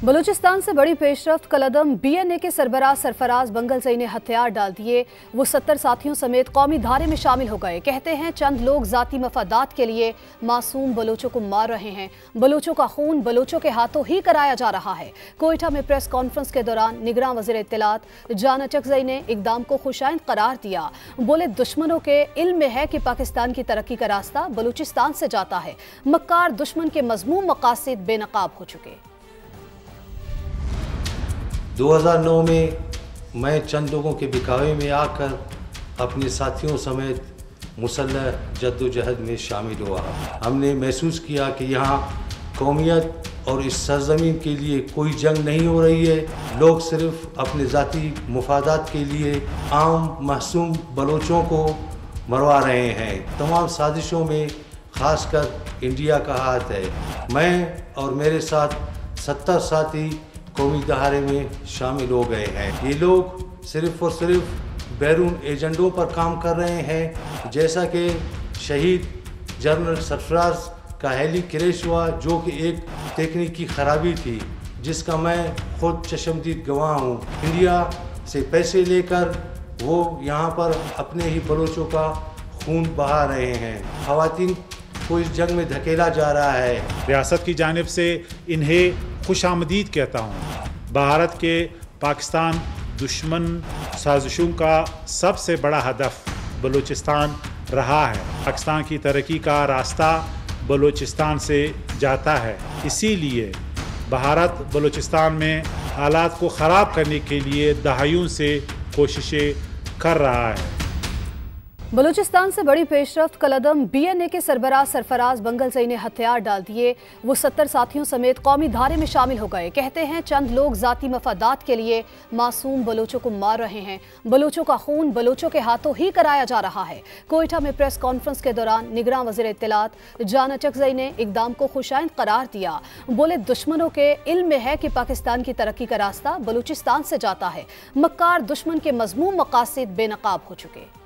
बलूचिस्तान से बड़ी पेशरफ्त कलदम BNA के सरबराह सरफराज बंगलजई ने हथियार डाल दिए। वो 70 साथियों समेत कौमी धारे में शामिल हो गए। कहते हैं चंद लोग जाती मफादात के लिए मासूम बलोचों को मार रहे हैं। बलोचों का खून बलोचों के हाथों ही कराया जा रहा है। कोयटा में प्रेस कॉन्फ्रेंस के दौरान निगरान वज़ीर इत्तलात जाना चकजई ने इक़दाम को खुशाइंद करार दिया। बोले दुश्मनों के इल्म में है कि पाकिस्तान की तरक्की का रास्ता बलूचिस्तान से जाता है। मक्कार दुश्मन के मज़मूम मकासिद बेनकाब हो चुके। 2009 में मैं चंद लोगों के बिकावे में आकर अपने साथियों समेत मुसल्लह जद्दोजहद में शामिल हुआ। हमने महसूस किया कि यहाँ कौमियत और इस सरजमीन के लिए कोई जंग नहीं हो रही है। लोग सिर्फ अपने ज़ाती मुफादात के लिए आम मासूम बलोचों को मरवा रहे हैं। तमाम साजिशों में ख़ासकर इंडिया का हाथ है। मैं और मेरे साथ 70 साथी कौमी दहारे में शामिल हो गए हैं। ये लोग सिर्फ और सिर्फ बैरून एजेंडों पर काम कर रहे हैं, जैसा कि शहीद जनरल सरफराज का हेली क्रैश हुआ, जो कि एक तकनीकी ख़राबी थी जिसका मैं खुद चश्मदीद गवाह हूँ। इंडिया से पैसे लेकर वो यहाँ पर अपने ही बलोचों का खून बहा रहे हैं। ख़वातीन को इस जंग में धकेला जा रहा है। रियासत की जानिब से इन्हें खुशामदीद कहता हूँ। भारत के पाकिस्तान दुश्मन साजिशों का सबसे बड़ा हदफ बलूचिस्तान रहा है। पाकिस्तान की तरक्की का रास्ता बलूचिस्तान से जाता है। इसीलिए भारत बलूचिस्तान में हालात को ख़राब करने के लिए दहाइयों से कोशिशें कर रहा है। बलूचिस्तान से बड़ी पेशरफ्त कलदम BNA के सरबराह सरफराज बंगलजई ने हथियार डाल दिए। वो 70 साथियों समेत कौमी धारे में शामिल हो गए। कहते हैं चंद लोग जाती मफादात के लिए मासूम बलोचों को मार रहे हैं। बलोचों का खून बलोचों के हाथों ही कराया जा रहा है। कोयटा में प्रेस कॉन्फ्रेंस के दौरान निगरान वज़ीर इत्तलात जाना चकजई ने इक़दाम को खुशाइंद करार दिया। बोले दुश्मनों के इल्म में है कि पाकिस्तान की तरक्की का रास्ता बलूचिस्तान से जाता है। मक्कार दुश्मन के मज़मूम मकासिद बेनकाब हो चुके।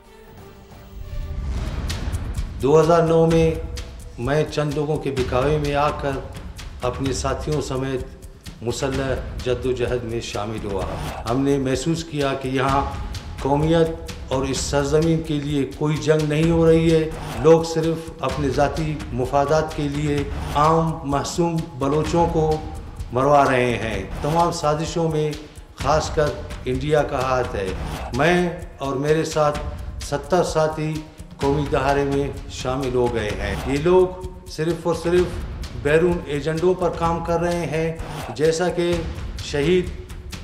2009 में मैं चंद लोगों के बिकावे में आकर अपने साथियों समेत मुसल्लह जद्दोजहद में शामिल हुआ। हमने महसूस किया कि यहाँ कौमियत और इस सरजमीन के लिए कोई जंग नहीं हो रही है। लोग सिर्फ अपने ज़ाती मुफादात के लिए आम मासूम बलोचों को मरवा रहे हैं। तमाम साजिशों में ख़ासकर इंडिया का हाथ है। मैं और मेरे साथ 70 साथी कौमी दहारे में शामिल हो गए हैं। ये लोग सिर्फ और सिर्फ बैरून एजेंडों पर काम कर रहे हैं, जैसा कि शहीद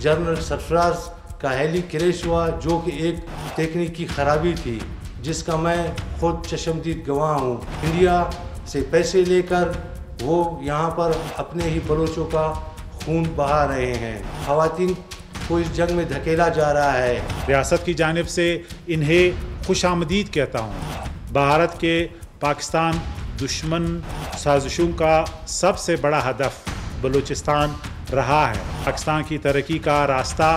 जनरल सरफराज का हेली क्रैश हुआ, जो कि एक तकनीकी ख़राबी थी जिसका मैं खुद चश्मदीद गवाह हूँ। इंडिया से पैसे लेकर वो यहाँ पर अपने ही बलोचों का खून बहा रहे हैं। ख़वातीन को इस जंग में धकेला जा रहा है। रियासत की जानिब से इन्हें खुशामदीद कहता हूँ। भारत के पाकिस्तान दुश्मन साजिशों का सबसे बड़ा हदफ बलूचिस्तान रहा है। पाकिस्तान की तरक्की का रास्ता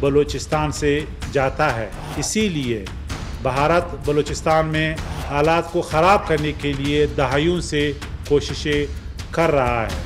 बलूचिस्तान से जाता है। इसीलिए भारत बलूचिस्तान में हालात को ख़राब करने के लिए दहाइयों से कोशिशें कर रहा है।